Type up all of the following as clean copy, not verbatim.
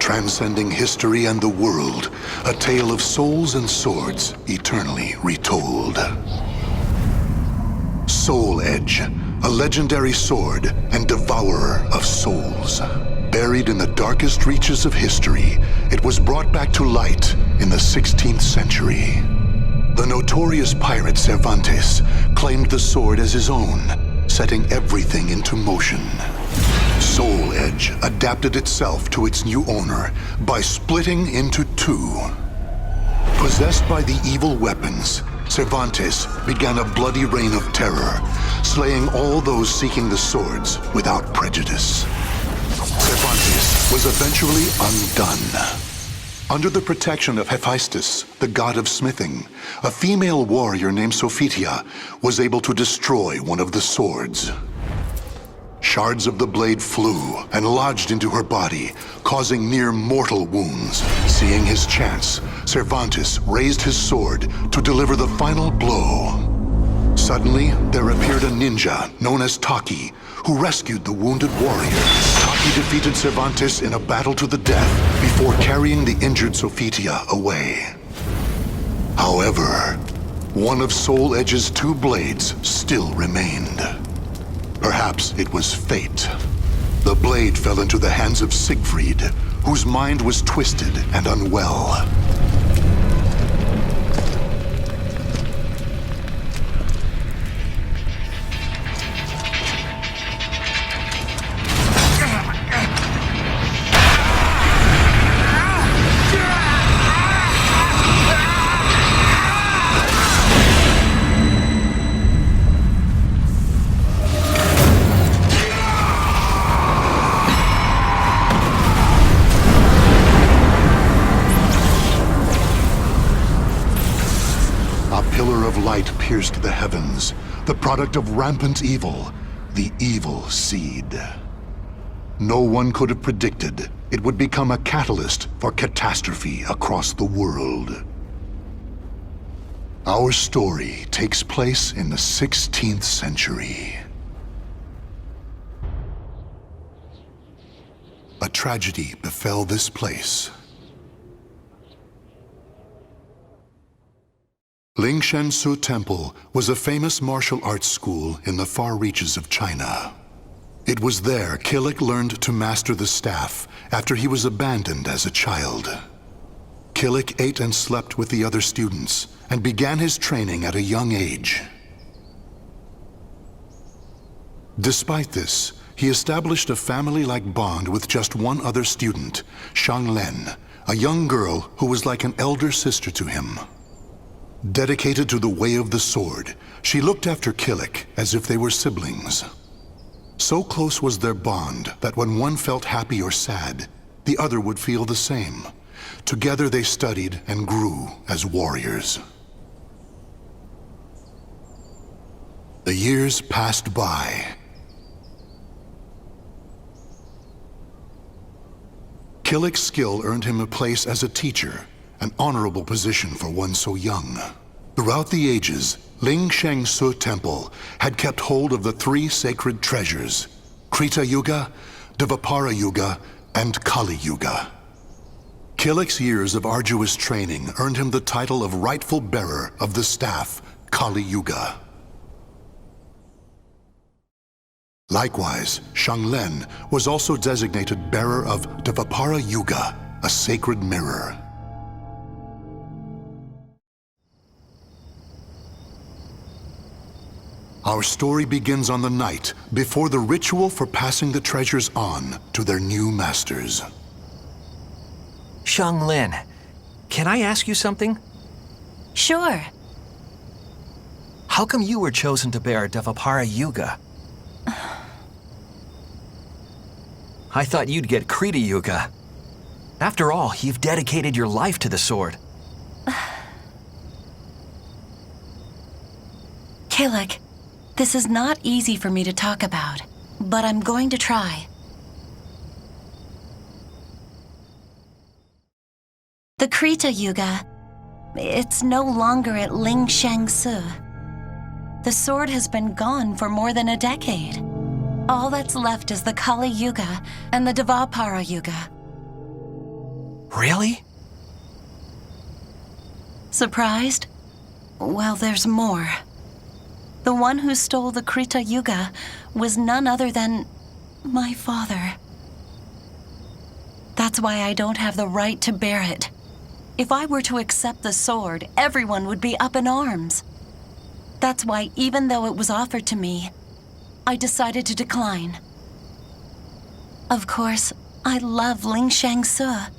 Transcending history and the world, a tale of souls and swords eternally retold. Soul Edge, a legendary sword and devourer of souls. Buried in the darkest reaches of history, it was brought back to light in the 16th century. The notorious pirate Cervantes claimed the sword as his own, setting everything into motion. Soul Edge adapted itself to its new owner by splitting into two. Possessed by the evil weapons, Cervantes began a bloody reign of terror, slaying all those seeking the swords without prejudice. Cervantes was eventually undone. Under the protection of Hephaestus, the god of smithing, a female warrior named Sophitia was able to destroy one of the swords. Shards of the blade flew and lodged into her body, causing near mortal wounds. Seeing his chance, Cervantes raised his sword to deliver the final blow. Suddenly, there appeared a ninja known as Taki, who rescued the wounded warrior. Taki defeated Cervantes in a battle to the death before carrying the injured Sophitia away. However, one of Soul Edge's two blades still remained. Perhaps it was fate. The blade fell into the hands of Siegfried, whose mind was twisted and unwell. Light pierced the heavens, the product of rampant evil, the evil seed. No one could have predicted it would become a catalyst for catastrophe across the world. Our story takes place in the 16th century. A tragedy befell this place. Lingshansu Temple was a famous martial arts school in the far reaches of China. It was there Killick learned to master the staff after he was abandoned as a child. Killick ate and slept with the other students and began his training at a young age. Despite this, he established a family-like bond with just one other student, Shang Len, a young girl who was like an elder sister to him. Dedicated to the way of the sword, she looked after Killick as if they were siblings. So close was their bond that when one felt happy or sad, the other would feel the same. Together they studied and grew as warriors. The years passed by. Killick's skill earned him a place as a teacher, an honorable position for one so young. Throughout the ages, Lingshansu Temple had kept hold of the three sacred treasures, Krita Yuga, Dvapara Yuga, and Kali Yuga. Killick's years of arduous training earned him the title of rightful bearer of the staff, Kali Yuga. Likewise, Shang Len was also designated bearer of Dvapara Yuga, a sacred mirror. Our story begins on the night before the ritual for passing the treasures on to their new masters. Shang Lin, can I ask you something? Sure. How come you were chosen to bear Dvapara Yuga? I thought you'd get Krita Yuga. After all, you've dedicated your life to the sword. Killick, this is not easy for me to talk about, but I'm going to try. The Krita Yuga, it's no longer at Lingshansu. The sword has been gone for more than a decade. All that's left is the Kali Yuga and the Dvapara Yuga. Really? Surprised? Well, there's more. The one who stole the Krita Yuga was none other than my father. That's why I don't have the right to bear it. If I were to accept the sword, everyone would be up in arms. That's why, even though it was offered to me, I decided to decline. Of course, I love Ling Shangsu,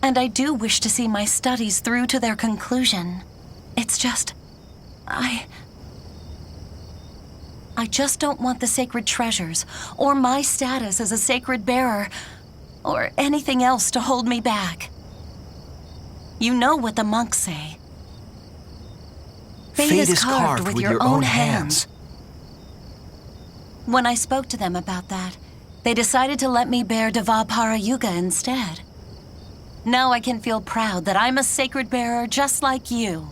and I do wish to see my studies through to their conclusion. It's just, I just don't want the sacred treasures, or my status as a sacred bearer, or anything else to hold me back. You know what the monks say. Fate is carved with your own hands. When I spoke to them about that, they decided to let me bear Devapara Yuga instead. Now I can feel proud that I'm a sacred bearer just like you.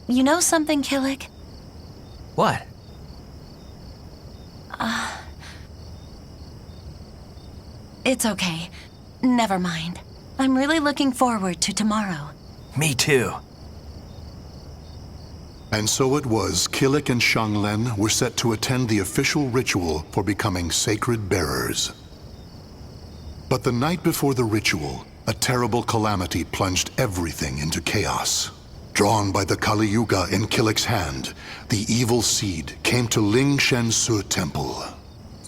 You know something, Killick? What? It's okay. Never mind. I'm really looking forward to tomorrow. Me too. And so it was Killick and Xianglen were set to attend the official ritual for becoming sacred bearers. But the night before the ritual, a terrible calamity plunged everything into chaos. Drawn by the Kali Yuga in Killick's hand, the evil seed came to Ling Shangsu Temple.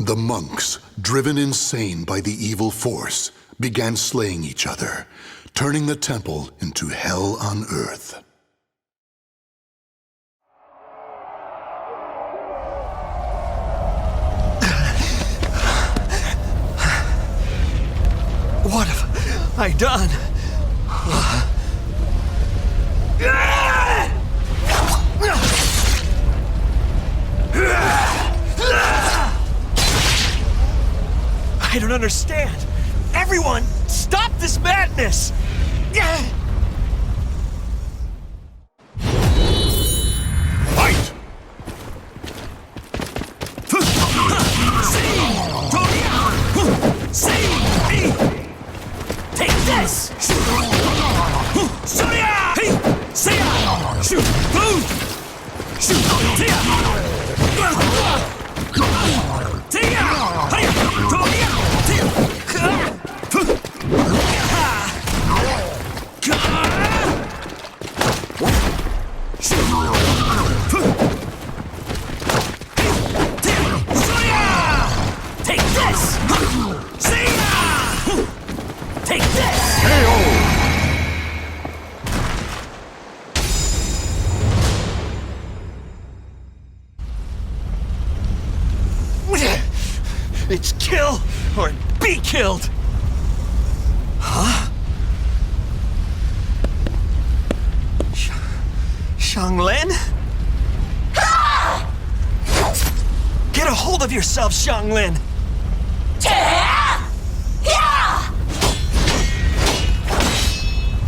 The monks, driven insane by the evil force, began slaying each other, turning the temple into hell on earth. What have I done? I don't understand. Everyone, stop this madness! Fight! Take this! Take this! Take this! It's kill or be killed! Huh? Xianglen? Get a hold of yourself, Xianglen!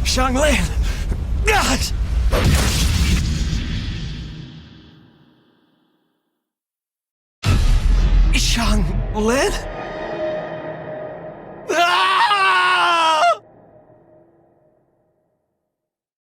Xianglen! Xianglen?